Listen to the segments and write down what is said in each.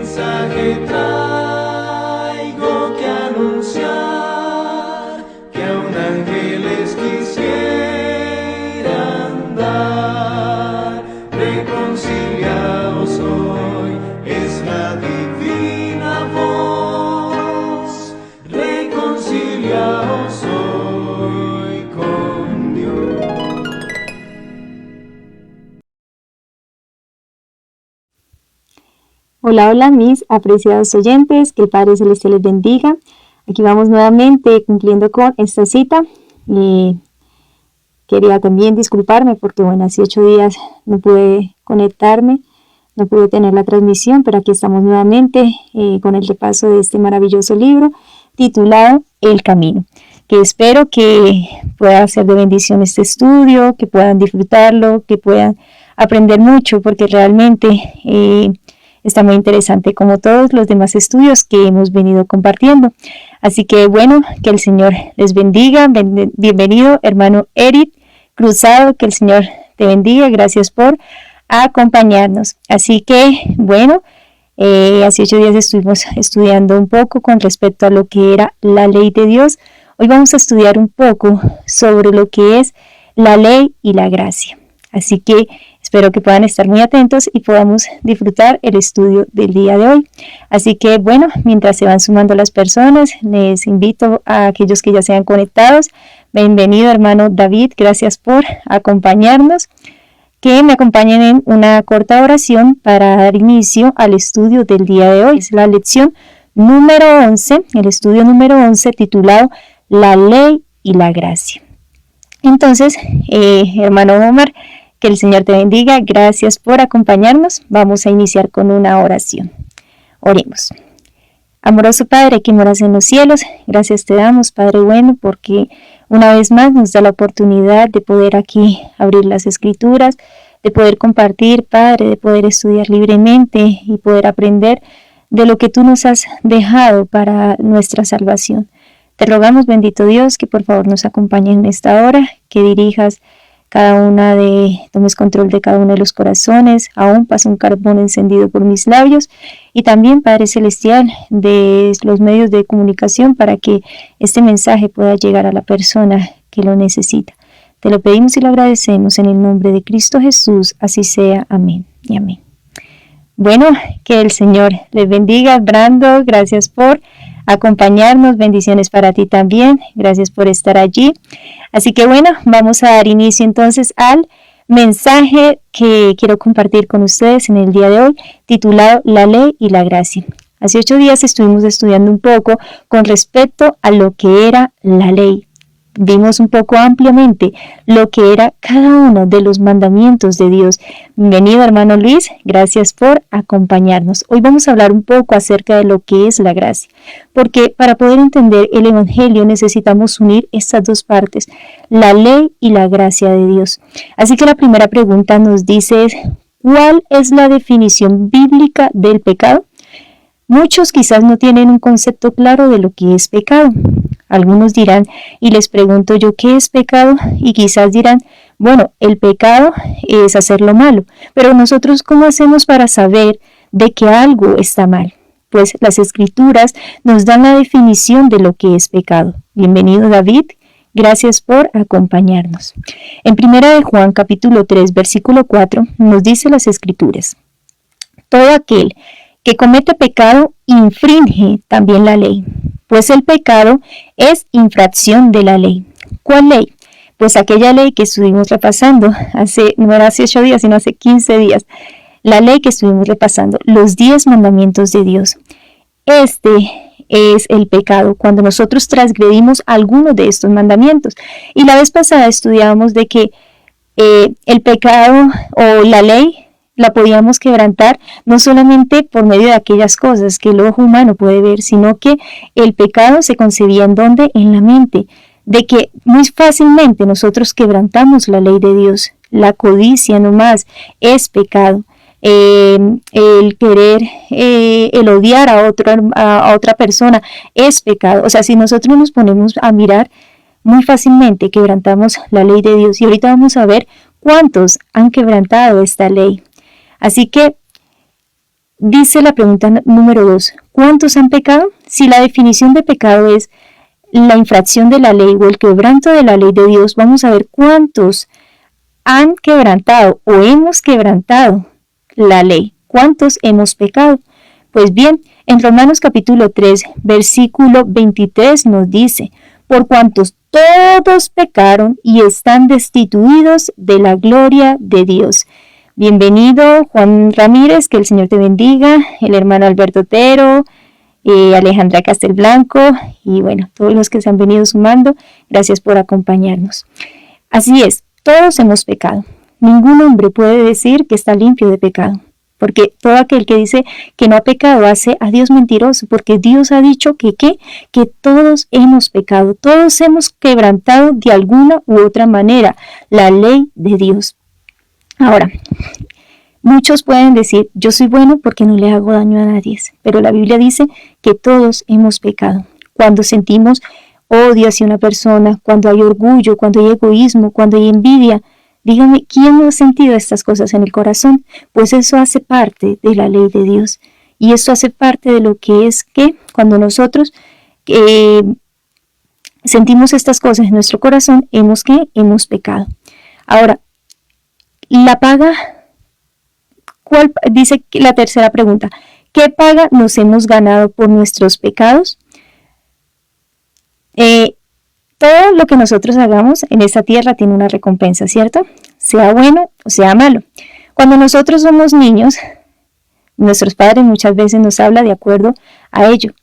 mensaje traigo que anunciar, que aún ángeles quisieran dar. Reconciliaos hoy, es la divina voz. Reconciliaos hoy con Dios. Hola, hola mis apreciados oyentes, que el Padre Celestial les bendiga. Aquí vamos nuevamente cumpliendo con esta cita. Quería también disculparme porque hace 8 días no pude conectarme, no pude tener la transmisión, pero aquí estamos nuevamente con el repaso de este maravilloso libro titulado El Camino, que espero que pueda ser de bendición este estudio, que puedan disfrutarlo, que puedan aprender mucho, porque realmente está muy interesante como todos los demás estudios que hemos venido compartiendo. Así que que el Señor les bendiga. Bienvenido, hermano Eric Cruzado, que el Señor te bendiga. Gracias por acompañarnos. Así que hace 8 días estuvimos estudiando un poco con respecto a lo que era la ley de Dios. Hoy vamos a estudiar un poco sobre lo que es la ley y la gracia. Así que espero que puedan estar muy atentos y podamos disfrutar el estudio del día de hoy. Así que mientras se van sumando las personas, les invito a aquellos que ya sean conectados. Bienvenido, hermano David, gracias por acompañarnos. Que me acompañen en una corta oración para dar inicio al estudio del día de hoy. Es la lección número 11, el estudio número 11 titulado La ley y la gracia. Entonces, hermano Omar, que el Señor te bendiga. Gracias por acompañarnos. Vamos a iniciar con una oración. Oremos. Amoroso Padre que moras en los cielos, gracias te damos, Padre bueno, porque una vez más nos da la oportunidad de poder aquí abrir las Escrituras, de poder compartir, Padre, de poder estudiar libremente y poder aprender de lo que tú nos has dejado para nuestra salvación. Te rogamos, bendito Dios, que por favor nos acompañe en esta hora, que dirijas tomes control de cada uno de los corazones, aún pasa un carbón encendido por mis labios, y también, Padre Celestial, de los medios de comunicación para que este mensaje pueda llegar a la persona que lo necesita. Te lo pedimos y lo agradecemos en el nombre de Cristo Jesús, así sea, amén y amén. Que el Señor les bendiga. Brando, gracias por acompañarnos, bendiciones para ti también, gracias por estar allí. Así que vamos a dar inicio entonces al mensaje que quiero compartir con ustedes en el día de hoy, titulado La ley y la gracia. Hace 8 días estuvimos estudiando un poco con respecto a lo que era la ley. Vimos un poco ampliamente lo que era cada uno de los mandamientos de Dios. Bienvenido, hermano Luis, gracias por acompañarnos. Hoy vamos a hablar un poco acerca de lo que es la gracia, porque para poder entender el Evangelio necesitamos unir estas dos partes, la ley y la gracia de Dios. Así que la primera pregunta nos dice, ¿cuál es la definición bíblica del pecado? Muchos quizás no tienen un concepto claro de lo que es pecado. Algunos dirán, y les pregunto yo, ¿qué es pecado? Y quizás dirán, el pecado es hacer lo malo. Pero nosotros, ¿cómo hacemos para saber de que algo está mal? Pues las Escrituras nos dan la definición de lo que es pecado. Bienvenido, David. Gracias por acompañarnos. En 1 de Juan, capítulo 3, versículo 4, nos dice las Escrituras: todo aquel que comete pecado infringe también la ley, pues el pecado es infracción de la ley. ¿Cuál ley? Pues aquella ley que estuvimos repasando no era hace 8 días, sino hace 15 días. La ley que estuvimos repasando, los 10 mandamientos de Dios. Este es el pecado, cuando nosotros transgredimos alguno de estos mandamientos. Y la vez pasada estudiábamos de que el pecado o la ley la podíamos quebrantar no solamente por medio de aquellas cosas que el ojo humano puede ver, sino que el pecado se concebía en la mente, de que muy fácilmente nosotros quebrantamos la ley de Dios. La codicia nomás es pecado. El querer, el odiar a otra persona es pecado. O sea, si nosotros nos ponemos a mirar, muy fácilmente quebrantamos la ley de Dios. Y ahorita vamos a ver cuántos han quebrantado esta ley. Así que dice la pregunta número 2, ¿cuántos han pecado? Si la definición de pecado es la infracción de la ley o el quebranto de la ley de Dios, vamos a ver cuántos han quebrantado o hemos quebrantado la ley. ¿Cuántos hemos pecado? Pues bien, en Romanos capítulo 3, versículo 23 nos dice, por cuantos todos pecaron y están destituidos de la gloria de Dios. Bienvenido Juan Ramírez, que el Señor te bendiga, el hermano Alberto Otero, Alejandra Castelblanco y bueno, todos los que se han venido sumando, gracias por acompañarnos. Así es, todos hemos pecado. Ningún hombre puede decir que está limpio de pecado, porque todo aquel que dice que no ha pecado hace a Dios mentiroso, porque Dios ha dicho que todos hemos pecado, todos hemos quebrantado de alguna u otra manera la ley de Dios. Ahora, muchos pueden decir, yo soy bueno porque no le hago daño a nadie, pero la Biblia dice que todos hemos pecado. Cuando sentimos odio hacia una persona, cuando hay orgullo, cuando hay egoísmo, cuando hay envidia, dígame, ¿quién no ha sentido estas cosas en el corazón? Pues eso hace parte de la ley de Dios. Y eso hace parte de lo que es que cuando nosotros sentimos estas cosas en nuestro corazón, hemos pecado. Ahora, la paga, ¿cuál? Dice la tercera pregunta, ¿qué paga nos hemos ganado por nuestros pecados? Todo lo que nosotros hagamos en esta tierra tiene una recompensa, ¿cierto? Sea bueno o sea malo. Cuando nosotros somos niños, nuestros padres muchas veces nos hablan de acuerdo a ello.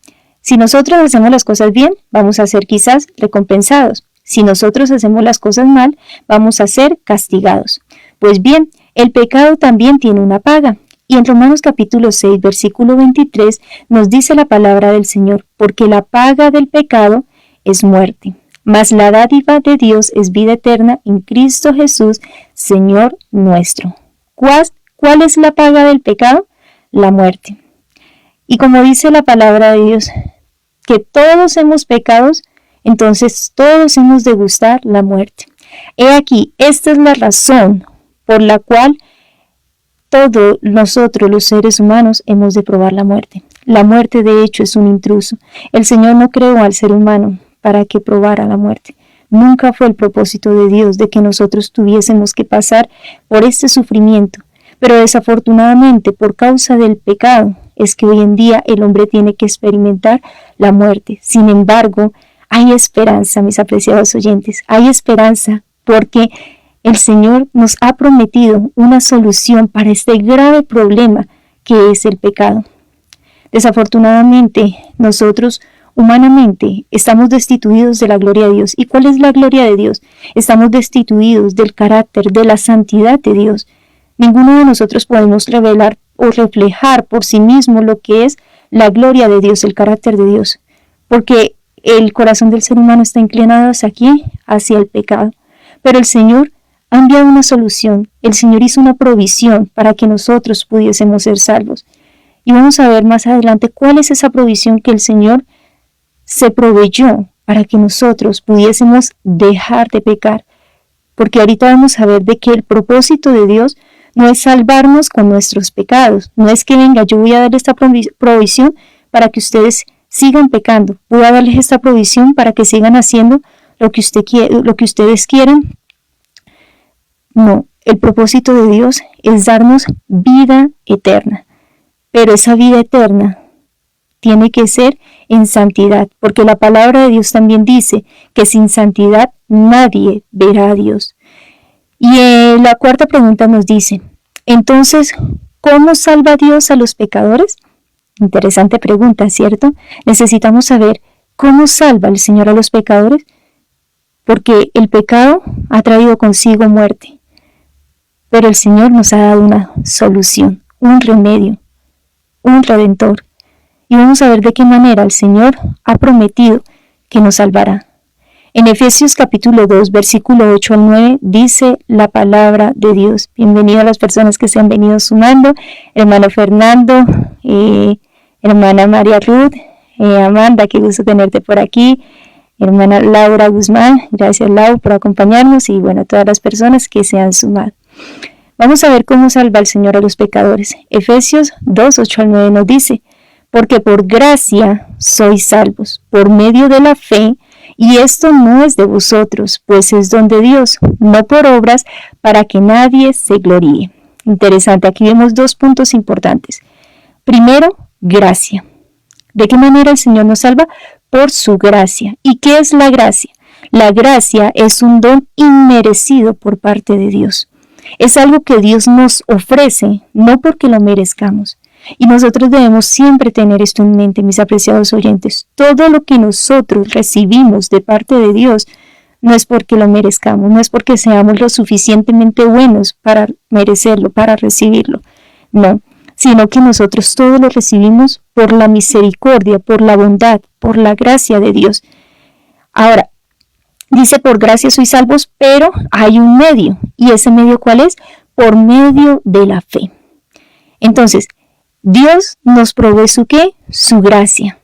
Si nosotros hacemos las cosas bien, vamos a ser quizás recompensados. Si nosotros hacemos las cosas mal, vamos a ser castigados. Pues bien, el pecado también tiene una paga. Y en Romanos capítulo 6, versículo 23, nos dice la palabra del Señor, porque la paga del pecado es muerte, mas la dádiva de Dios es vida eterna en Cristo Jesús, Señor nuestro. ¿Cuál es la paga del pecado? La muerte. Y como dice la palabra de Dios, que todos hemos pecado, entonces todos hemos de gustar la muerte. He aquí, esta es la razón por la cual todos nosotros los seres humanos hemos de probar la muerte. La muerte de hecho es un intruso. El Señor no creó al ser humano para que probara la muerte. Nunca fue el propósito de Dios de que nosotros tuviésemos que pasar por este sufrimiento. Pero desafortunadamente, por causa del pecado, es que hoy en día el hombre tiene que experimentar la muerte. Sin embargo, hay esperanza, mis apreciados oyentes. Hay esperanza porque el Señor nos ha prometido una solución para este grave problema que es el pecado. Desafortunadamente, nosotros humanamente estamos destituidos de la gloria de Dios. ¿Y cuál es la gloria de Dios? Estamos destituidos del carácter, de la santidad de Dios. Ninguno de nosotros podemos revelar o reflejar por sí mismo lo que es la gloria de Dios, el carácter de Dios. Porque el corazón del ser humano está inclinado hacia el pecado. Pero el Señor ha enviado una solución. El Señor hizo una provisión para que nosotros pudiésemos ser salvos. Y vamos a ver más adelante cuál es esa provisión que el Señor se proveyó para que nosotros pudiésemos dejar de pecar. Porque ahorita vamos a ver de que el propósito de Dios no es salvarnos con nuestros pecados. No es que venga, yo voy a darle esta provisión para que ustedes sigan pecando. Voy a darles esta provisión para que sigan haciendo lo que ustedes quieren. No, el propósito de Dios es darnos vida eterna. Pero esa vida eterna tiene que ser en santidad, porque la palabra de Dios también dice que sin santidad nadie verá a Dios. Y la cuarta pregunta nos dice, entonces, ¿cómo salva Dios a los pecadores? Interesante pregunta, ¿cierto? Necesitamos saber cómo salva el Señor a los pecadores, porque el pecado ha traído consigo muerte. Pero el Señor nos ha dado una solución, un remedio, un redentor. Y vamos a ver de qué manera el Señor ha prometido que nos salvará. En Efesios capítulo 2, versículo 8 al 9, dice la palabra de Dios. Bienvenido a las personas que se han venido sumando. Hermano Fernando, hermana María Ruth, Amanda, qué gusto tenerte por aquí. Hermana Laura Guzmán, gracias Lau por acompañarnos y bueno, todas las personas que se han sumado. Vamos a ver cómo salva el Señor a los pecadores. Efesios 2, 8 al 9 nos dice: porque por gracia sois salvos, por medio de la fe, y esto no es de vosotros, pues es don de Dios, no por obras, para que nadie se gloríe. Interesante, aquí vemos 2 puntos importantes. Primero, gracia. ¿De qué manera el Señor nos salva? Por su gracia. ¿Y qué es la gracia? La gracia es un don inmerecido por parte de Dios. Es algo que Dios nos ofrece, no porque lo merezcamos. Y nosotros debemos siempre tener esto en mente, mis apreciados oyentes. Todo lo que nosotros recibimos de parte de Dios no es porque lo merezcamos, no es porque seamos lo suficientemente buenos para merecerlo, para recibirlo. No, sino que nosotros todo lo recibimos por la misericordia, por la bondad, por la gracia de Dios. Ahora, dice: por gracia sois salvos, pero hay un medio. ¿Y ese medio cuál es? Por medio de la fe. Entonces, Dios nos provee ¿su qué? Su gracia.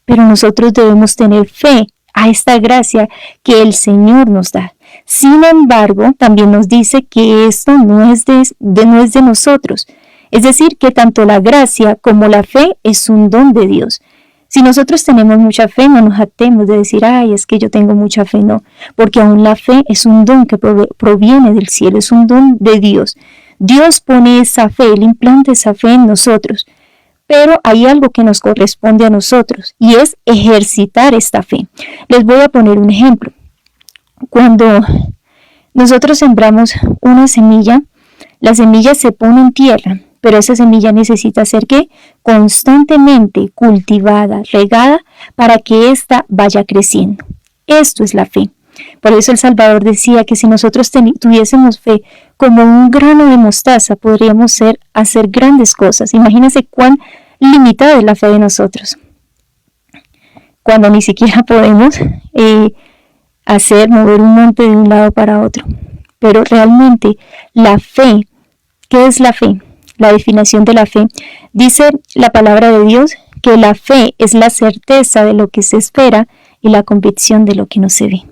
Pero nosotros debemos tener fe a esta gracia que el Señor nos da. Sin embargo, también nos dice que esto no es de nosotros. Es decir, que tanto la gracia como la fe es un don de Dios. Si nosotros tenemos mucha fe, no nos jactemos de decir: ay, es que yo tengo mucha fe. No, porque aún la fe es un don que proviene del cielo, es un don de Dios. Dios pone esa fe, Él implanta esa fe en nosotros. Pero hay algo que nos corresponde a nosotros, y es ejercitar esta fe. Les voy a poner un ejemplo. Cuando nosotros sembramos una semilla, la semilla se pone en tierra, pero esa semilla necesita ser ¿qué? Constantemente cultivada, regada, para que ésta vaya creciendo. Esto es la fe. Por eso el Salvador decía que si nosotros tuviésemos fe como un grano de mostaza, podríamos hacer grandes cosas. Imagínense cuán limitada es la fe de nosotros, cuando ni siquiera podemos mover un monte de un lado para otro. Pero realmente la fe, ¿qué es la fe? La definición de la fe, dice la palabra de Dios que la fe es la certeza de lo que se espera y la convicción de lo que no se ve.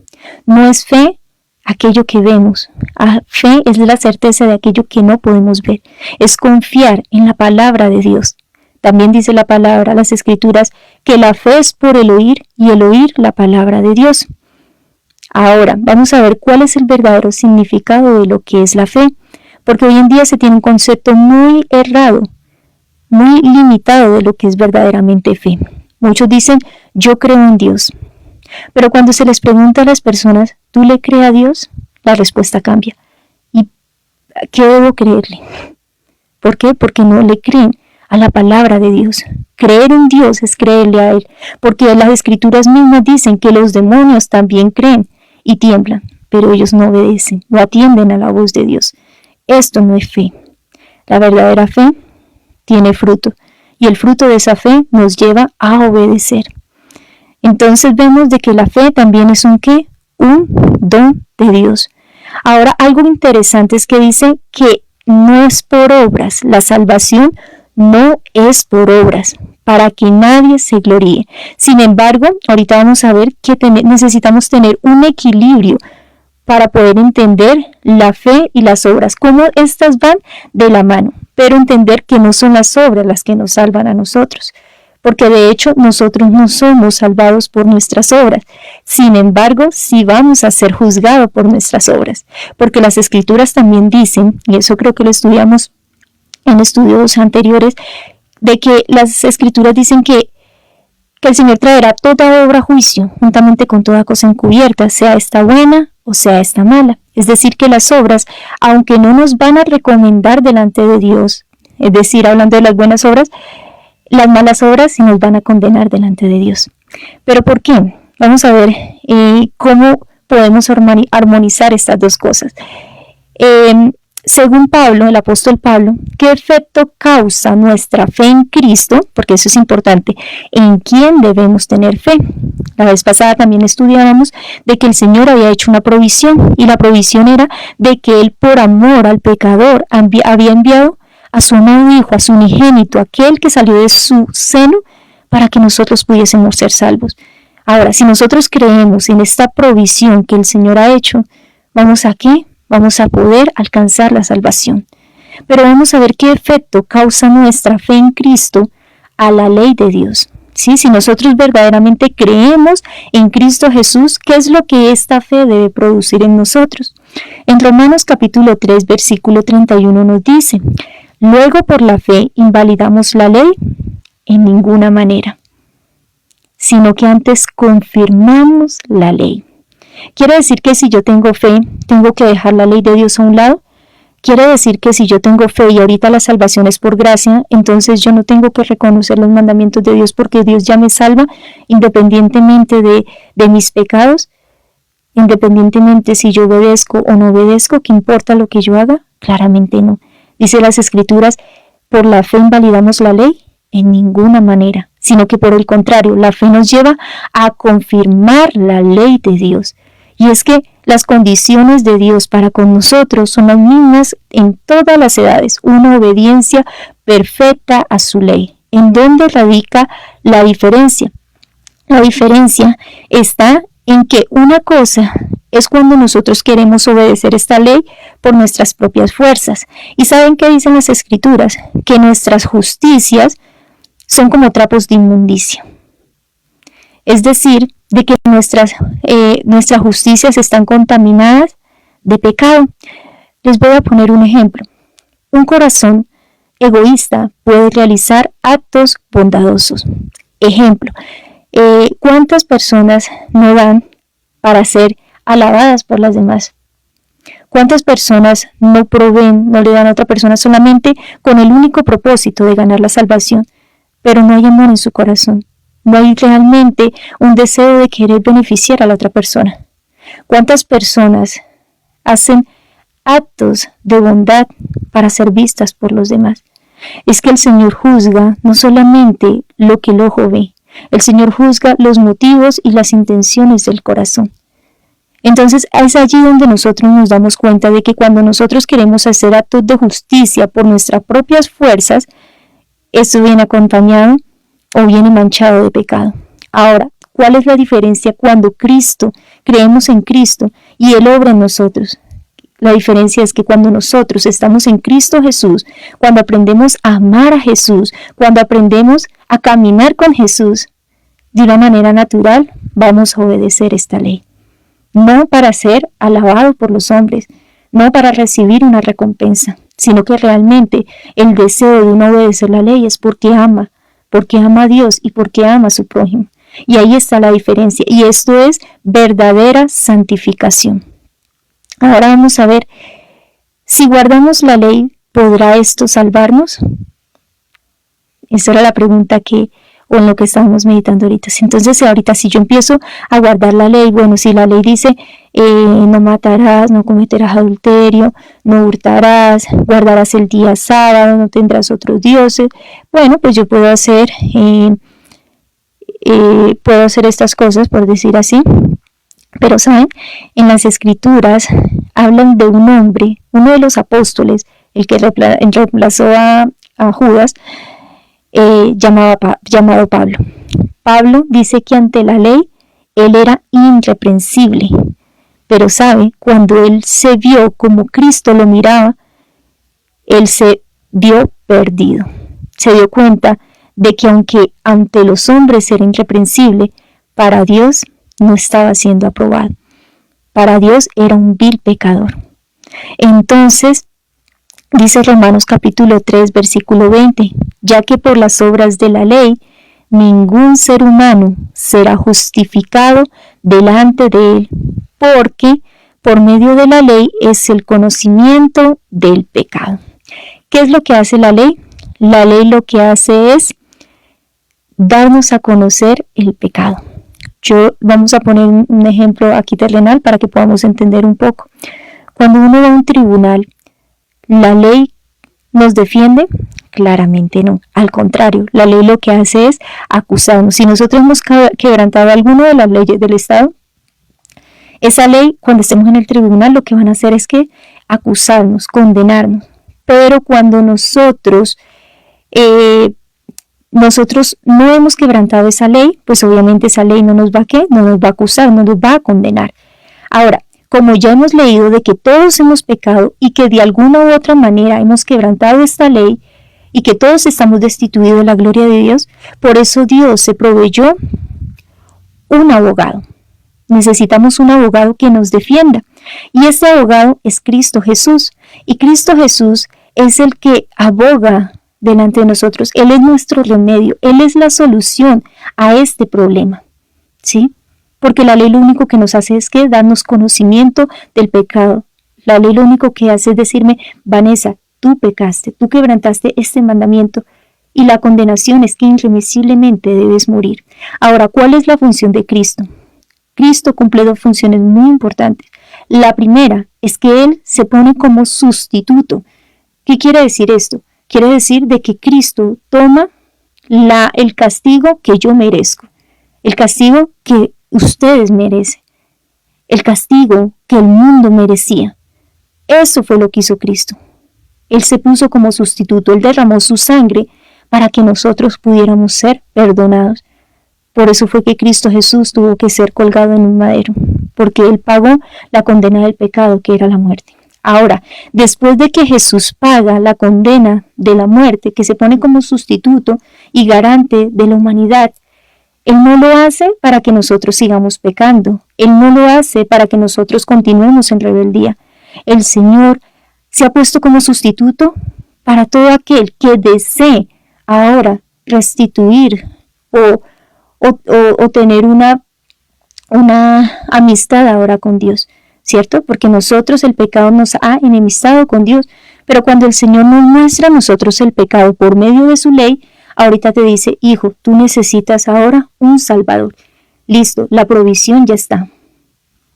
No es fe aquello que vemos, fe es la certeza de aquello que no podemos ver, es confiar en la palabra de Dios. También dice la palabra, las escrituras, que la fe es por el oír y el oír la palabra de Dios. Ahora, vamos a ver cuál es el verdadero significado de lo que es la fe, porque hoy en día se tiene un concepto muy errado, muy limitado de lo que es verdaderamente fe. Muchos dicen: yo creo en Dios. Pero cuando se les pregunta a las personas: ¿tú le crees a Dios? La respuesta cambia. ¿Y qué debo creerle? ¿Por qué? Porque no le creen a la palabra de Dios. Creer en Dios es creerle a Él, porque las escrituras mismas dicen que los demonios también creen y tiemblan, pero ellos no obedecen, no atienden a la voz de Dios. Esto no es fe. La verdadera fe tiene fruto, y el fruto de esa fe nos lleva a obedecer. Entonces vemos de que la fe también es un ¿qué? Un don de Dios. Ahora, algo interesante es que dice que no es por obras. La salvación no es por obras, para que nadie se gloríe. Sin embargo, ahorita vamos a ver que necesitamos tener un equilibrio para poder entender la fe y las obras, cómo estas van de la mano, pero entender que no son las obras las que nos salvan a nosotros, porque de hecho nosotros no somos salvados por nuestras obras. Sin embargo, sí vamos a ser juzgados por nuestras obras, porque las escrituras también dicen, y eso creo que lo estudiamos en estudios anteriores, de que las escrituras dicen que el Señor traerá toda obra a juicio, juntamente con toda cosa encubierta, sea esta buena o sea esta mala. Es decir, que las obras, aunque no nos van a recomendar delante de Dios, es decir, hablando de las buenas obras, las malas obras sí nos van a condenar delante de Dios. ¿Pero por qué? Vamos a ver cómo podemos armonizar estas dos cosas. Según Pablo, el apóstol Pablo, ¿qué efecto causa nuestra fe en Cristo? Porque eso es importante. ¿En quién debemos tener fe? La vez pasada también estudiábamos de que el Señor había hecho una provisión, y la provisión era de que Él, por amor al pecador, había enviado a su amado Hijo, a su unigénito, aquel que salió de su seno, para que nosotros pudiésemos ser salvos. Ahora, si nosotros creemos en esta provisión que el Señor ha hecho, ¿vamos a qué? Vamos a poder alcanzar la salvación. Pero vamos a ver qué efecto causa nuestra fe en Cristo a la ley de Dios. ¿Sí? Si nosotros verdaderamente creemos en Cristo Jesús, ¿qué es lo que esta fe debe producir en nosotros? En Romanos capítulo 3, versículo 31 nos dice: luego por la fe invalidamos la ley en ninguna manera, sino que antes confirmamos la ley. ¿Quiere decir que si yo tengo fe, tengo que dejar la ley de Dios a un lado? ¿Quiere decir que si yo tengo fe y ahorita la salvación es por gracia, entonces yo no tengo que reconocer los mandamientos de Dios porque Dios ya me salva independientemente de mis pecados? Independientemente si yo obedezco o no obedezco, ¿qué importa lo que yo haga? Claramente no. Dice las Escrituras, por la fe invalidamos la ley en ninguna manera, sino que por el contrario, la fe nos lleva a confirmar la ley de Dios. Y es que las condiciones de Dios para con nosotros son las mismas en todas las edades, una obediencia perfecta a su ley. ¿En dónde radica la diferencia? La diferencia está en que una cosa es cuando nosotros queremos obedecer esta ley por nuestras propias fuerzas. ¿Y saben qué dicen las Escrituras? Que nuestras justicias son como trapos de inmundicia. Es decir, de que nuestras justicias están contaminadas de pecado. Les voy a poner un ejemplo. Un corazón egoísta puede realizar actos bondadosos. Ejemplo, ¿cuántas personas no dan para ser alabadas por las demás? ¿Cuántas personas no proveen, no le dan a otra persona solamente con el único propósito de ganar la salvación, pero no hay amor en su corazón? No hay realmente un deseo de querer beneficiar a la otra persona. ¿Cuántas personas hacen actos de bondad para ser vistas por los demás? Es que el Señor juzga no solamente lo que el ojo ve, el Señor juzga los motivos y las intenciones del corazón. Entonces es allí donde nosotros nos damos cuenta de que cuando nosotros queremos hacer actos de justicia por nuestras propias fuerzas, esto viene acompañado o viene manchado de pecado. Ahora, ¿cuál es la diferencia cuando creemos en Cristo y Él obra en nosotros? La diferencia es que cuando nosotros estamos en Cristo Jesús, cuando aprendemos a amar a Jesús, cuando aprendemos a caminar con Jesús, de una manera natural, vamos a obedecer esta ley. No para ser alabado por los hombres, no para recibir una recompensa, sino que realmente el deseo de uno obedecer la ley es porque ama a Dios y porque ama a su prójimo. Y ahí está la diferencia. Y esto es verdadera santificación. Ahora vamos a ver, si guardamos la ley, ¿podrá esto salvarnos? Esa era la pregunta o en lo que estábamos meditando ahorita. Entonces, ahorita si yo empiezo a guardar la ley, bueno, si la ley dice no matarás, no cometerás adulterio, no hurtarás, guardarás el día sábado, no tendrás otros dioses, bueno, pues yo puedo hacer estas cosas, por decir así. Pero saben, en las Escrituras hablan de un hombre, uno de los apóstoles, el que reemplazó a Judas, llamado Pablo. Pablo dice que ante la ley él era irreprensible, pero sabe, cuando él se vio como Cristo lo miraba, él se vio perdido. Se dio cuenta de que aunque ante los hombres era irreprensible, para Dios no estaba siendo aprobado. Para Dios era un vil pecador. Entonces, dice Romanos capítulo 3, versículo 20, ya que por las obras de la ley, ningún ser humano será justificado delante de él, porque por medio de la ley es el conocimiento del pecado. ¿Qué es lo que hace la ley? La ley lo que hace es darnos a conocer el pecado. Vamos a poner un ejemplo aquí terrenal para que podamos entender un poco. Cuando uno va a un tribunal, ¿la ley nos defiende? Claramente no. Al contrario, la ley lo que hace es acusarnos. Si nosotros hemos quebrantado alguna de las leyes del Estado, esa ley, cuando estemos en el tribunal, lo que van a hacer es que acusarnos, condenarnos. Pero cuando nosotros no hemos quebrantado esa ley, pues obviamente esa ley no nos va a acusar, no nos va a condenar. Ahora, como ya hemos leído de que todos hemos pecado y que de alguna u otra manera hemos quebrantado esta ley y que todos estamos destituidos de la gloria de Dios, por eso Dios se proveyó un abogado. Necesitamos un abogado que nos defienda. Y este abogado es Cristo Jesús. Y Cristo Jesús es el que aboga delante de nosotros. Él es nuestro remedio. Él es la solución a este problema. ¿Sí? Porque la ley lo único que nos hace es que darnos conocimiento del pecado. La ley lo único que hace es decirme, Vanessa, tú pecaste, tú quebrantaste este mandamiento. Y la condenación es que irremisiblemente debes morir. Ahora, ¿cuál es la función de Cristo? Cristo cumple dos funciones muy importantes. La primera es que Él se pone como sustituto. ¿Qué quiere decir esto? Quiere decir de que Cristo toma el castigo que yo merezco, el castigo que ustedes merecen, el castigo que el mundo merecía. Eso fue lo que hizo Cristo. Él se puso como sustituto, Él derramó su sangre para que nosotros pudiéramos ser perdonados. Por eso fue que Cristo Jesús tuvo que ser colgado en un madero, porque Él pagó la condena del pecado, que era la muerte. Ahora, después de que Jesús paga la condena de la muerte, que se pone como sustituto y garante de la humanidad, Él no lo hace para que nosotros sigamos pecando. Él no lo hace para que nosotros continuemos en rebeldía. El Señor se ha puesto como sustituto para todo aquel que desee ahora restituir o tener una amistad ahora con Dios, ¿cierto? Porque nosotros el pecado nos ha enemistado con Dios, pero cuando el Señor nos muestra a nosotros el pecado por medio de su ley, ahorita te dice, hijo, tú necesitas ahora un Salvador. Listo, la provisión ya está.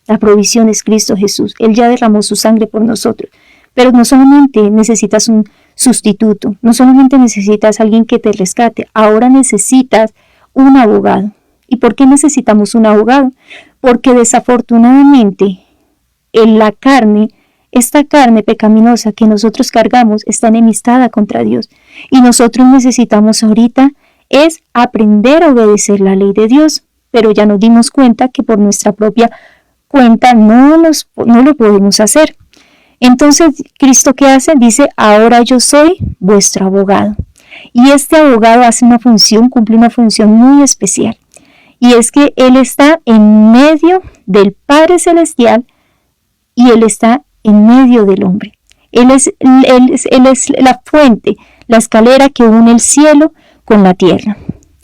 La provisión es Cristo Jesús. Él ya derramó su sangre por nosotros. Pero no solamente necesitas un sustituto, no solamente necesitas alguien que te rescate, ahora necesitas un abogado. ¿Y por qué necesitamos un abogado? Porque desafortunadamente esta carne pecaminosa que nosotros cargamos está enemistada contra Dios. Y nosotros necesitamos ahorita es aprender a obedecer la ley de Dios. Pero ya nos dimos cuenta que por nuestra propia cuenta no lo podemos hacer. Entonces, ¿Cristo qué hace? Dice, ahora yo soy vuestro abogado. Y este abogado cumple una función muy especial. Y es que Él está en medio del Padre Celestial y Él está en medio del hombre. Él es la fuente, la escalera que une el cielo con la tierra.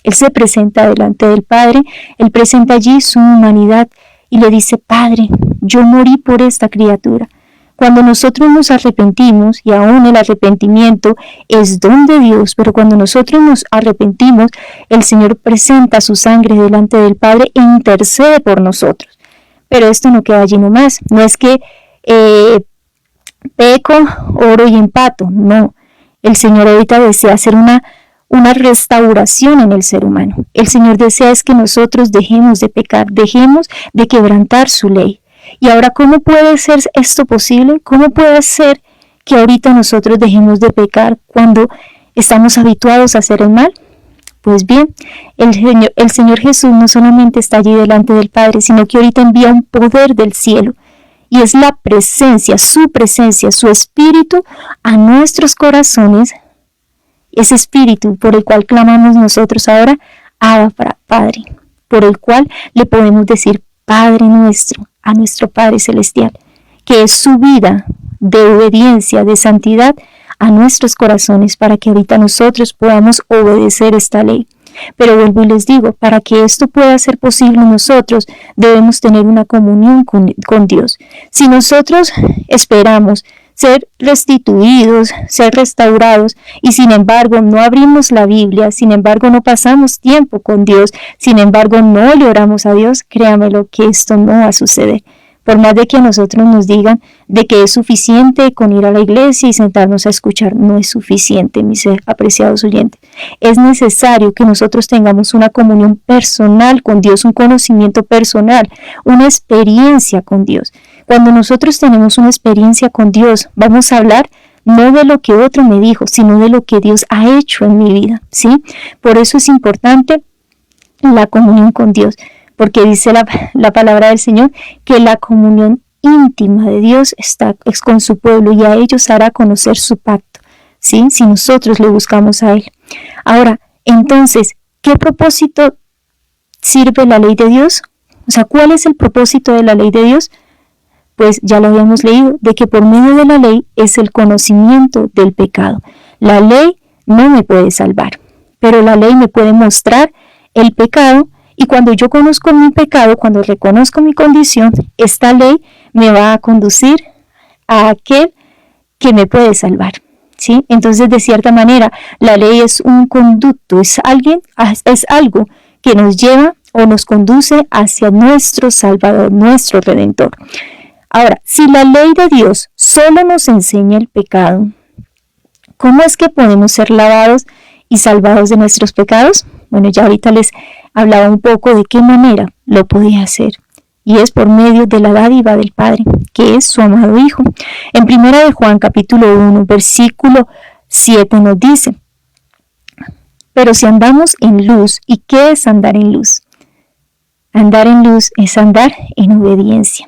Él se presenta delante del Padre, Él presenta allí su humanidad y le dice, Padre, yo morí por esta criatura. Cuando nosotros nos arrepentimos, y aún el arrepentimiento es don de Dios, pero cuando nosotros nos arrepentimos, el Señor presenta su sangre delante del Padre e intercede por nosotros. Pero esto no queda allí nomás. No es que peco, oro y empato. No. El Señor ahorita desea hacer una restauración en el ser humano. El Señor desea es que nosotros dejemos de pecar, dejemos de quebrantar su ley. Y ahora, ¿cómo puede ser esto posible? ¿Cómo puede ser que ahorita nosotros dejemos de pecar cuando estamos habituados a hacer el mal? Pues bien, el Señor Jesús no solamente está allí delante del Padre, sino que ahorita envía un poder del cielo. Y es la presencia, su espíritu a nuestros corazones. Ese espíritu por el cual clamamos nosotros ahora, Abba Padre, por el cual le podemos decir Padre nuestro, a nuestro Padre Celestial, que es su vida de obediencia, de santidad a nuestros corazones para que ahorita nosotros podamos obedecer esta ley. Pero vuelvo y les digo, para que esto pueda ser posible nosotros debemos tener una comunión con Dios. Si nosotros esperamos ser restituidos, ser restaurados, y sin embargo no abrimos la Biblia, sin embargo no pasamos tiempo con Dios, sin embargo no le oramos a Dios, créamelo que esto no va a suceder. Por más de que a nosotros nos digan de que es suficiente con ir a la iglesia y sentarnos a escuchar, no es suficiente, mis apreciados oyentes. Es necesario que nosotros tengamos una comunión personal con Dios, un conocimiento personal, una experiencia con Dios. Cuando nosotros tenemos una experiencia con Dios, vamos a hablar no de lo que otro me dijo, sino de lo que Dios ha hecho en mi vida, ¿sí? Por eso es importante la comunión con Dios, porque dice la palabra del Señor que la comunión íntima de Dios es con su pueblo y a ellos hará conocer su pacto, ¿sí? Si nosotros le buscamos a Él. Ahora, entonces, ¿qué propósito sirve la ley de Dios? O sea, ¿cuál es el propósito de la ley de Dios? Pues ya lo habíamos leído, de que por medio de la ley es el conocimiento del pecado. La ley no me puede salvar, pero la ley me puede mostrar el pecado, y cuando yo conozco mi pecado, cuando reconozco mi condición, esta ley me va a conducir a aquel que me puede salvar, ¿sí? Entonces, de cierta manera, la ley es un conducto, es algo que nos lleva o nos conduce hacia nuestro Salvador, nuestro Redentor. Ahora, si la ley de Dios solo nos enseña el pecado, ¿cómo es que podemos ser lavados y salvados de nuestros pecados? Bueno, ya ahorita les hablaba un poco de qué manera lo podía hacer. Y es por medio de la dádiva del Padre, que es su amado Hijo. En 1 de Juan capítulo 1, versículo 7 nos dice: pero si andamos en luz, ¿y qué es andar en luz? Andar en luz es andar en obediencia.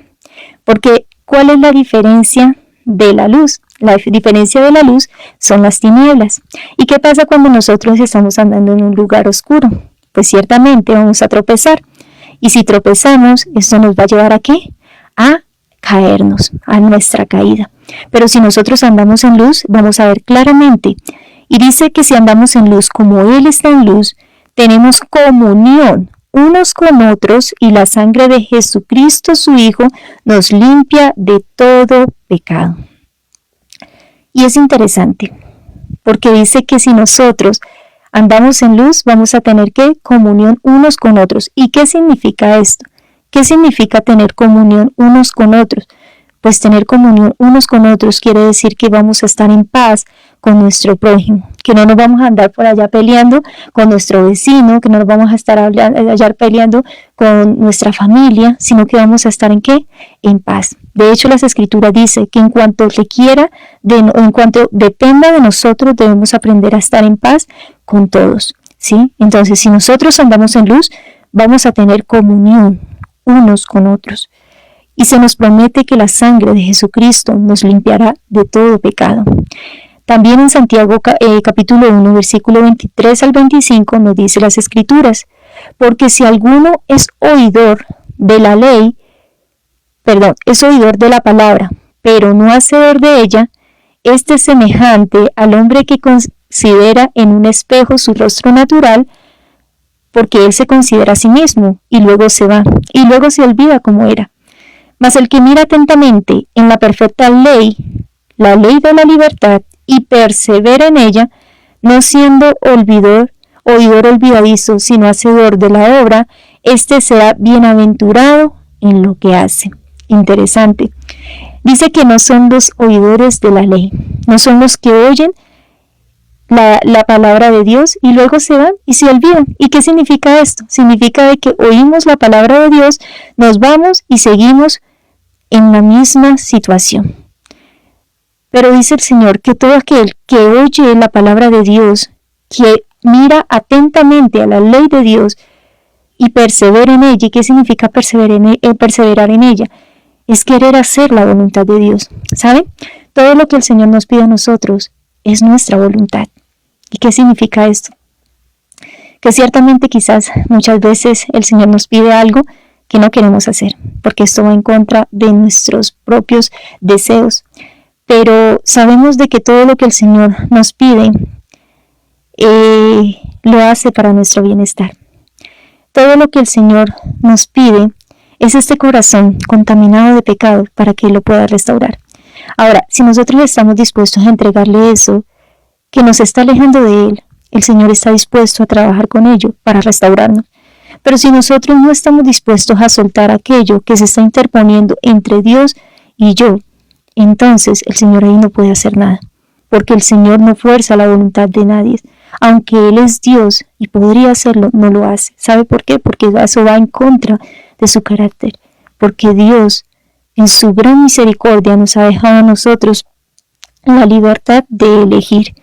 Porque, ¿cuál es la diferencia de la luz? La diferencia de la luz son las tinieblas. ¿Y qué pasa cuando nosotros estamos andando en un lugar oscuro? Pues ciertamente vamos a tropezar. Y si tropezamos, esto nos va a llevar ¿a qué? A caernos, a nuestra caída. Pero si nosotros andamos en luz, vamos a ver claramente. Y dice que si andamos en luz como Él está en luz, tenemos comunión unos con otros, y la sangre de Jesucristo, su Hijo, nos limpia de todo pecado. Y es interesante, porque dice que si nosotros andamos en luz, vamos a tener ¿qué? Comunión unos con otros. ¿Y qué significa esto? ¿Qué significa tener comunión unos con otros? Pues tener comunión unos con otros quiere decir que vamos a estar en paz con nuestro prójimo, que no nos vamos a andar por allá peleando con nuestro vecino, que no nos vamos a estar allá peleando con nuestra familia, sino que vamos a estar ¿en qué? En paz. De hecho, las Escrituras dicen que en cuanto dependa de nosotros, debemos aprender a estar en paz con todos, ¿sí? Entonces, si nosotros andamos en luz, vamos a tener comunión unos con otros. Y se nos promete que la sangre de Jesucristo nos limpiará de todo pecado. También en Santiago capítulo 1, versículo 23 al 25 nos dice las Escrituras: porque si alguno es oidor de la ley, es oidor de la palabra, pero no hacedor de ella, este es semejante al hombre que considera en un espejo su rostro natural, porque él se considera a sí mismo, y luego se va, y luego se olvida cómo era. Mas el que mira atentamente en la perfecta ley, la ley de la libertad, y persevera en ella, no siendo oidor olvidadizo, sino hacedor de la obra, este será bienaventurado en lo que hace. Interesante. Dice que no son los oidores de la ley, no son los que oyen la palabra de Dios y luego se van y se olvidan. ¿Y qué significa esto? Significa de que oímos la palabra de Dios, nos vamos y seguimos en la misma situación. Pero dice el Señor que todo aquel que oye la palabra de Dios, que mira atentamente a la ley de Dios y persevera en ella. ¿Y qué significa perseverar en ella? Es querer hacer la voluntad de Dios. ¿Saben? Todo lo que el Señor nos pide a nosotros es nuestra voluntad. ¿Y qué significa esto? Que ciertamente quizás muchas veces el Señor nos pide algo que no queremos hacer, porque esto va en contra de nuestros propios deseos. Pero sabemos de que todo lo que el Señor nos pide lo hace para nuestro bienestar. Todo lo que el Señor nos pide es este corazón contaminado de pecado para que Él lo pueda restaurar. Ahora, si nosotros estamos dispuestos a entregarle eso que nos está alejando de Él, el Señor está dispuesto a trabajar con ello para restaurarnos. Pero si nosotros no estamos dispuestos a soltar aquello que se está interponiendo entre Dios y yo, entonces el Señor ahí no puede hacer nada, porque el Señor no fuerza la voluntad de nadie. Aunque Él es Dios y podría hacerlo, no lo hace. ¿Sabe por qué? Porque eso va en contra de su carácter. Porque Dios, en su gran misericordia, nos ha dejado a nosotros la libertad de elegir.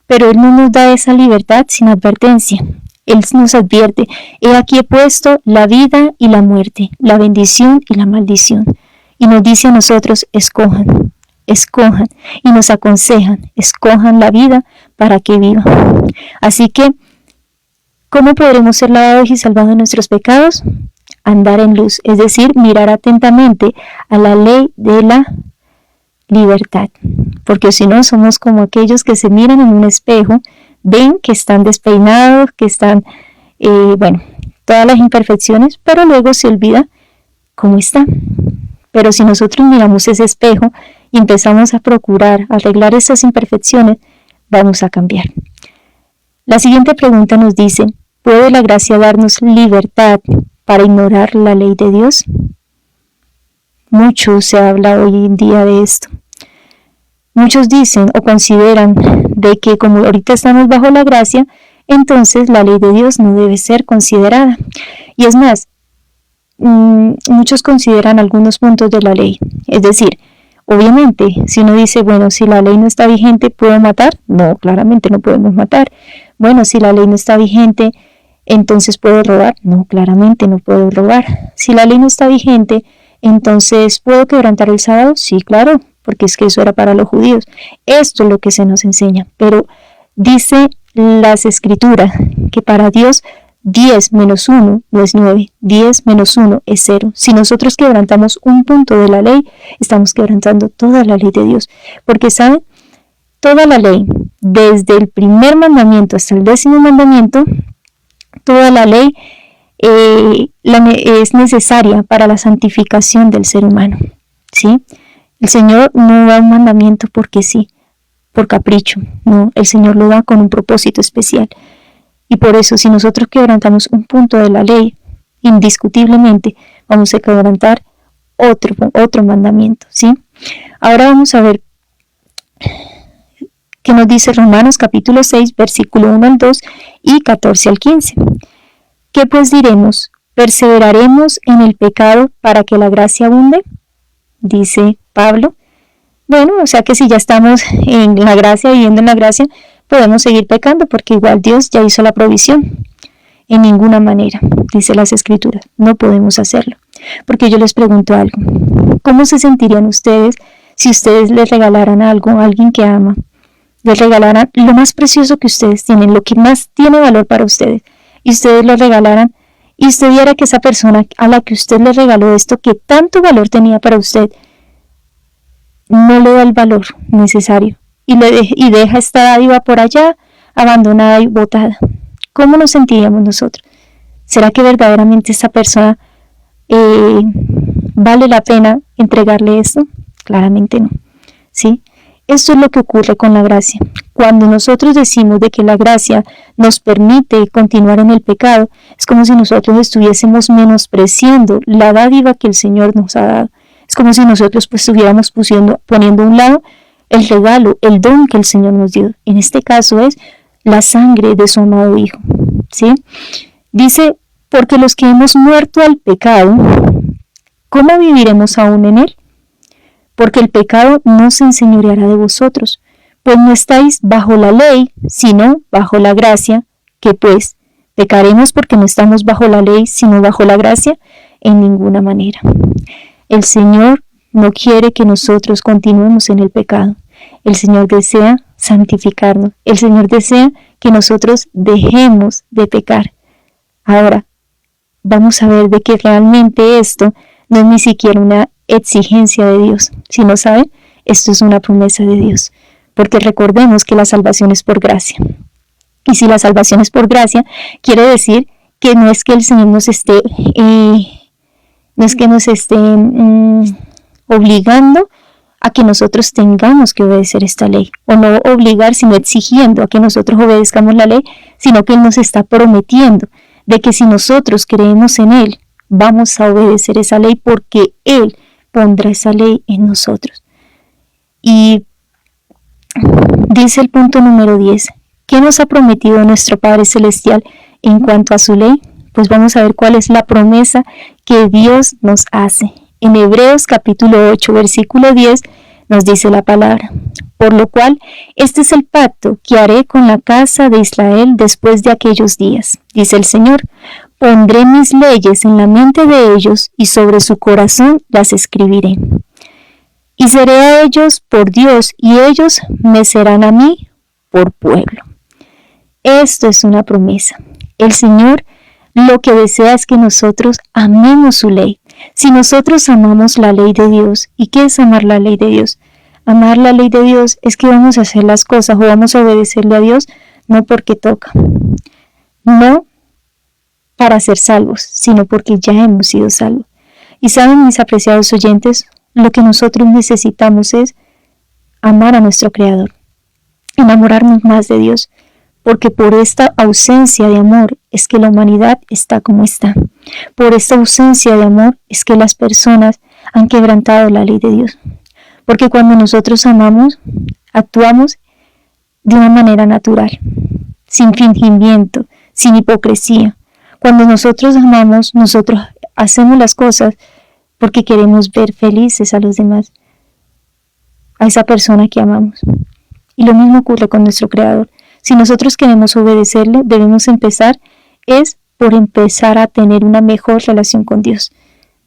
Pero Él no nos da esa libertad sin advertencia. Él nos advierte: he aquí he puesto la vida y la muerte, la bendición y la maldición. y nos dice a nosotros, escojan, escojan, y nos aconsejan, escojan la vida para que vivan. Así que, ¿cómo podremos ser lavados y salvados de nuestros pecados? Andar en luz, es decir, mirar atentamente a la ley de la libertad, porque si no somos como aquellos que se miran en un espejo, ven que están despeinados, que están, todas las imperfecciones, pero luego se olvida cómo está. Pero si nosotros miramos ese espejo y empezamos a procurar arreglar esas imperfecciones, vamos a cambiar. La siguiente pregunta nos dice, ¿puede la gracia darnos libertad para ignorar la ley de Dios? Mucho se habla hoy en día de esto. Muchos dicen o consideran de que como ahorita estamos bajo la gracia, entonces la ley de Dios no debe ser considerada. Y es más, muchos consideran algunos puntos de la ley. Es decir, obviamente, si uno dice, bueno, si la ley no está vigente, ¿puedo matar? No, claramente no podemos matar. Bueno, si la ley no está vigente, entonces ¿puedo robar? No, claramente no puedo robar. Si la ley no está vigente, entonces ¿puedo quebrantar el sábado? Sí, claro, porque es que eso era para los judíos. Esto es lo que se nos enseña. Pero dice las Escrituras que para Dios 10 menos 1 no es 9, 10 menos 1 es 0. Si nosotros quebrantamos un punto de la ley, estamos quebrantando toda la ley de Dios. Porque, ¿saben? Toda la ley, desde el primer mandamiento hasta el 10º mandamiento, toda la ley es necesaria para la santificación del ser humano, ¿sí? El Señor no da un mandamiento porque sí, por capricho, no, el Señor lo da con un propósito especial. Y por eso, si nosotros quebrantamos un punto de la ley, indiscutiblemente vamos a quebrantar otro mandamiento, ¿sí? Ahora vamos a ver qué nos dice Romanos capítulo 6, versículo 1 al 2 y 14 al 15. ¿Qué pues diremos? ¿Perseveraremos en el pecado para que la gracia abunde? Dice Pablo. Bueno, o sea que si ya estamos en la gracia, viviendo en la gracia, podemos seguir pecando porque igual Dios ya hizo la provisión. En ninguna manera, dice las Escrituras, no podemos hacerlo. Porque yo les pregunto algo, ¿cómo se sentirían ustedes si ustedes les regalaran algo a alguien que ama? Les regalaran lo más precioso que ustedes tienen, lo que más tiene valor para ustedes, y ustedes lo regalaran, y usted viera que esa persona a la que usted le regaló esto, que tanto valor tenía para usted, no le da el valor necesario, y deja esta dádiva por allá, abandonada y botada. ¿Cómo nos sentiríamos nosotros? ¿Será que verdaderamente esta persona vale la pena entregarle esto? Claramente no, ¿sí? Esto es lo que ocurre con la gracia. Cuando nosotros decimos de que la gracia nos permite continuar en el pecado, es como si nosotros estuviésemos menospreciando la dádiva que el Señor nos ha dado. Es como si nosotros estuviéramos poniendo a un lado el regalo, el don que el Señor nos dio. En este caso es la sangre de su amado Hijo, ¿sí? Dice, porque los que hemos muerto al pecado, ¿cómo viviremos aún en él? Porque el pecado no se enseñoreará de vosotros, pues no estáis bajo la ley, sino bajo la gracia, que pues, ¿pecaremos porque no estamos bajo la ley, sino bajo la gracia? En ninguna manera. El Señor no quiere que nosotros continuemos en el pecado. El Señor desea santificarnos. El Señor desea que nosotros dejemos de pecar. Ahora, vamos a ver de que realmente esto no es ni siquiera una exigencia de Dios. Si no saben, esto es una promesa de Dios. Porque recordemos que la salvación es por gracia. Y si la salvación es por gracia, quiere decir que no es que el Señor nos esté, obligando a que nosotros tengamos que obedecer esta ley, o no obligar, sino exigiendo a que nosotros obedezcamos la ley, sino que Él nos está prometiendo de que si nosotros creemos en Él, vamos a obedecer esa ley porque Él pondrá esa ley en nosotros. Y dice el punto número 10, ¿qué nos ha prometido nuestro Padre Celestial en cuanto a su ley? Pues vamos a ver cuál es la promesa que Dios nos hace. En Hebreos capítulo 8, versículo 10, nos dice la palabra, por lo cual este es el pacto que haré con la casa de Israel después de aquellos días, dice el Señor. Pondré mis leyes en la mente de ellos y sobre su corazón las escribiré. Y seré a ellos por Dios y ellos me serán a mí por pueblo. Esto es una promesa. El Señor lo que desea es que nosotros amemos su ley. Si nosotros amamos la ley de Dios, ¿y qué es amar la ley de Dios? Amar la ley de Dios es que vamos a hacer las cosas o vamos a obedecerle a Dios no porque toca, no para ser salvos, sino porque ya hemos sido salvos. Y saben, mis apreciados oyentes, lo que nosotros necesitamos es amar a nuestro Creador, enamorarnos más de Dios, porque por esta ausencia de amor es que la humanidad está como está. Por esta ausencia de amor es que las personas han quebrantado la ley de Dios. Porque cuando nosotros amamos, actuamos de una manera natural, sin fingimiento, sin hipocresía. Cuando nosotros amamos, nosotros hacemos las cosas porque queremos ver felices a los demás, a esa persona que amamos. Y lo mismo ocurre con nuestro Creador. Si nosotros queremos obedecerle, debemos empezar por empezar a tener una mejor relación con Dios.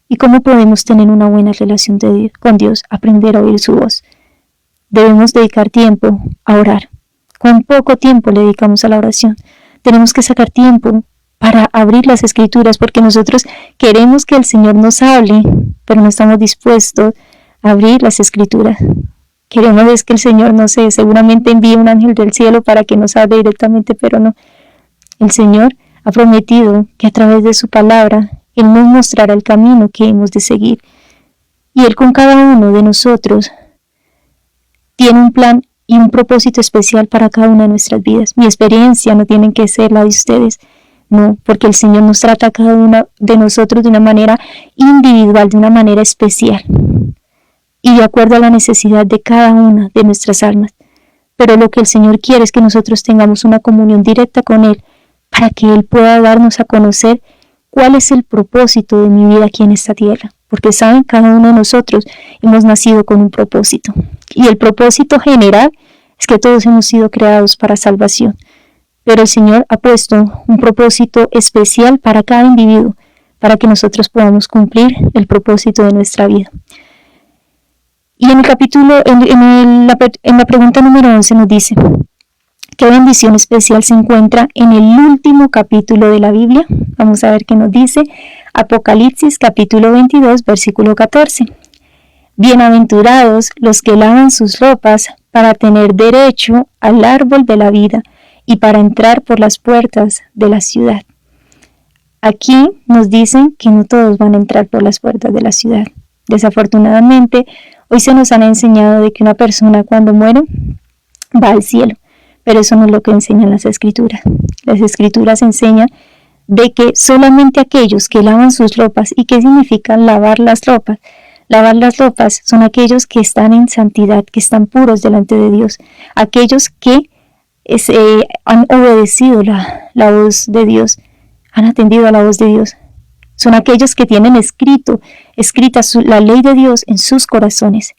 ¿Y cómo podemos tener una buena relación con Dios? Aprender a oír su voz. Debemos dedicar tiempo a orar. Con poco tiempo le dedicamos a la oración. Tenemos que sacar tiempo para abrir las Escrituras, porque nosotros queremos que el Señor nos hable, pero no estamos dispuestos a abrir las Escrituras. Queremos es que el Señor, no sé, seguramente envíe un ángel del cielo para que nos hable directamente, pero no. El Señor ha prometido que a través de su palabra, Él nos mostrará el camino que hemos de seguir. Y Él con cada uno de nosotros tiene un plan y un propósito especial para cada una de nuestras vidas. Mi experiencia no tiene que ser la de ustedes, no, porque el Señor nos trata a cada uno de nosotros de una manera individual, de una manera especial, y de acuerdo a la necesidad de cada una de nuestras almas. Pero lo que el Señor quiere es que nosotros tengamos una comunión directa con Él, para que Él pueda darnos a conocer cuál es el propósito de mi vida aquí en esta tierra. Porque saben, cada uno de nosotros hemos nacido con un propósito. Y el propósito general es que todos hemos sido creados para salvación. Pero el Señor ha puesto un propósito especial para cada individuo, para que nosotros podamos cumplir el propósito de nuestra vida. Y en el capítulo, en la pregunta número 11 nos dice: ¿qué bendición especial se encuentra en el último capítulo de la Biblia? Vamos a ver qué nos dice Apocalipsis capítulo 22, versículo 14. Bienaventurados los que lavan sus ropas para tener derecho al árbol de la vida y para entrar por las puertas de la ciudad. Aquí nos dicen que no todos van a entrar por las puertas de la ciudad. Desafortunadamente, hoy se nos han enseñado de que una persona cuando muere va al cielo. Pero eso no es lo que enseñan las Escrituras. Las Escrituras enseñan de que solamente aquellos que lavan sus ropas. ¿Y qué significa lavar las ropas? Lavar las ropas son aquellos que están en santidad, que están puros delante de Dios. Aquellos que han obedecido la voz de Dios, han atendido a la voz de Dios. Son aquellos que tienen escrita la ley de Dios en sus corazones.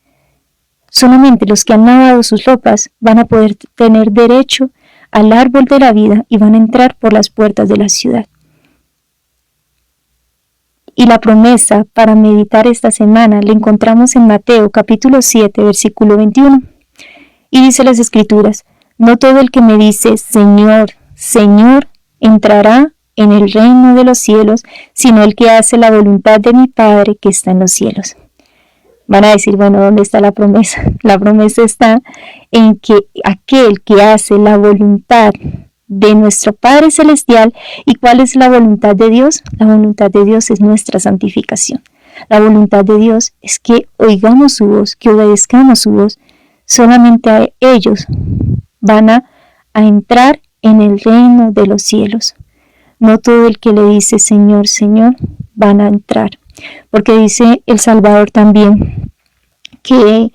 Solamente los que han lavado sus ropas van a poder tener derecho al árbol de la vida y van a entrar por las puertas de la ciudad. Y la promesa para meditar esta semana la encontramos en Mateo capítulo 7, versículo 21. Y dice las Escrituras: no todo el que me dice Señor, Señor, entrará en el reino de los cielos, sino el que hace la voluntad de mi Padre que está en los cielos. Van a decir, bueno, ¿dónde está la promesa? La promesa está en que aquel que hace la voluntad de nuestro Padre Celestial. ¿Y cuál es la voluntad de Dios? La voluntad de Dios es nuestra santificación. La voluntad de Dios es que oigamos su voz, que obedezcamos su voz. Solamente a ellos van a entrar en el reino de los cielos. No todo el que le dice Señor, Señor, van a entrar. Porque dice el Salvador también que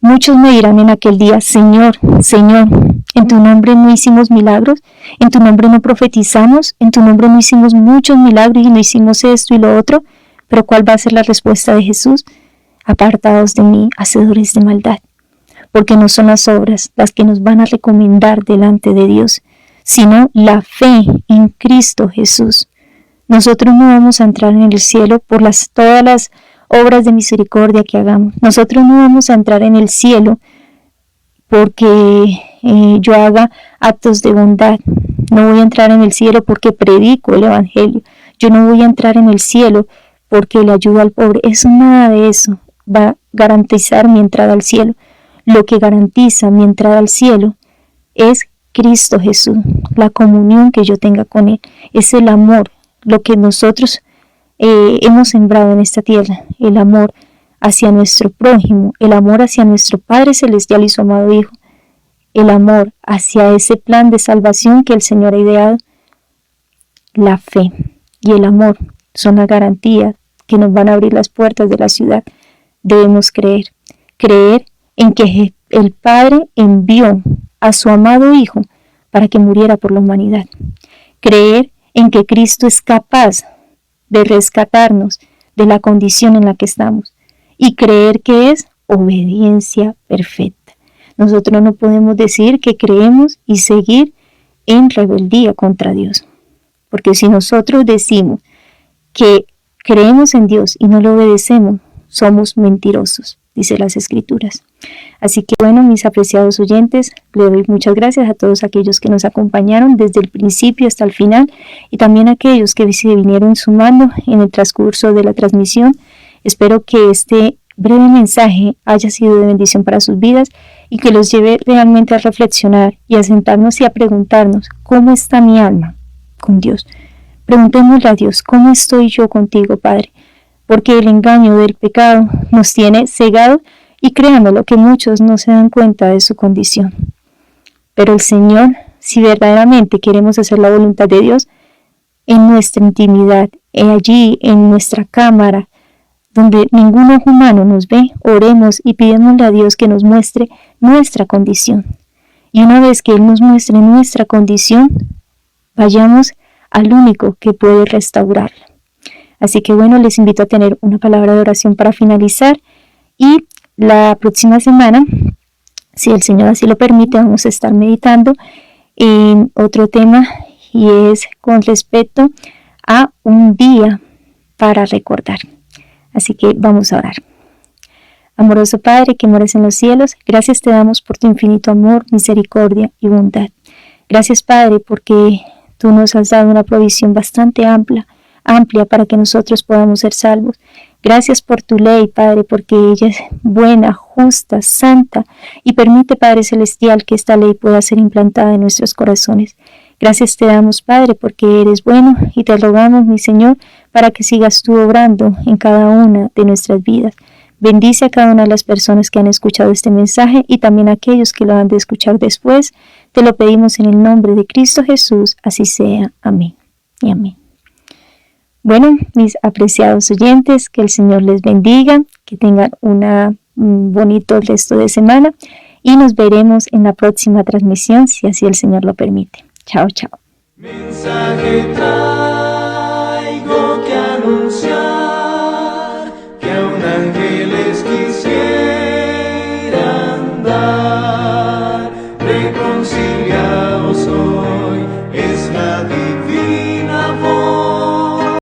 muchos me dirán en aquel día: Señor, Señor, en tu nombre no hicimos milagros, en tu nombre no profetizamos, en tu nombre no hicimos muchos milagros y no hicimos esto y lo otro. Pero ¿cuál va a ser la respuesta de Jesús? Apartados de mí, hacedores de maldad. Porque no son las obras las que nos van a recomendar delante de Dios, sino la fe en Cristo Jesús. Nosotros no vamos a entrar en el cielo por todas las obras de misericordia que hagamos. Nosotros no vamos a entrar en el cielo porque yo haga actos de bondad. No voy a entrar en el cielo porque predico el evangelio. Yo no voy a entrar en el cielo porque le ayudo al pobre. Eso, nada de eso va a garantizar mi entrada al cielo. Lo que garantiza mi entrada al cielo es Cristo Jesús, la comunión que yo tenga con Él. Es el amor, lo que nosotros hemos sembrado en esta tierra, el amor hacia nuestro prójimo, el amor hacia nuestro Padre Celestial y su amado Hijo, el amor hacia ese plan de salvación que el Señor ha ideado. La fe y el amor son la garantía que nos van a abrir las puertas de la ciudad. Debemos creer en que el Padre envió a su amado Hijo para que muriera por la humanidad. Creer en que Cristo es capaz de rescatarnos de la condición en la que estamos y creer que es obediencia perfecta. Nosotros no podemos decir que creemos y seguir en rebeldía contra Dios, porque si nosotros decimos que creemos en Dios y no lo obedecemos, somos mentirosos, dice las Escrituras. Así que bueno, mis apreciados oyentes, le doy muchas gracias a todos aquellos que nos acompañaron desde el principio hasta el final y también a aquellos que se vinieron sumando en el transcurso de la transmisión. Espero que este breve mensaje haya sido de bendición para sus vidas y que los lleve realmente a reflexionar y a sentarnos y a preguntarnos ¿cómo está mi alma con Dios? Preguntémosle a Dios, ¿cómo estoy yo contigo, Padre? Porque el engaño del pecado nos tiene cegados y créanmelo que muchos no se dan cuenta de su condición. Pero el Señor, si verdaderamente queremos hacer la voluntad de Dios, en nuestra intimidad, allí en nuestra cámara, donde ningún ojo humano nos ve, oremos y pidémosle a Dios que nos muestre nuestra condición. Y una vez que Él nos muestre nuestra condición, vayamos al único que puede restaurarla. Así que bueno, les invito a tener una palabra de oración para finalizar y la próxima semana, si el Señor así lo permite, vamos a estar meditando en otro tema y es con respecto a un día para recordar. Así que vamos a orar. Amoroso Padre que moras en los cielos, gracias te damos por tu infinito amor, misericordia y bondad. Gracias Padre porque tú nos has dado una provisión bastante amplia para que nosotros podamos ser salvos. Gracias por tu ley, Padre, porque ella es buena, justa, santa y permite, Padre Celestial, que esta ley pueda ser implantada en nuestros corazones. Gracias te damos, Padre, porque eres bueno y te rogamos, mi Señor, para que sigas tú obrando en cada una de nuestras vidas. Bendice a cada una de las personas que han escuchado este mensaje y también a aquellos que lo han de escuchar después. Te lo pedimos en el nombre de Cristo Jesús, así sea. Amén y amén. Bueno, mis apreciados oyentes, que el Señor les bendiga, que tengan un bonito resto de semana y nos veremos en la próxima transmisión, si así el Señor lo permite. Chao, chao. Mensaje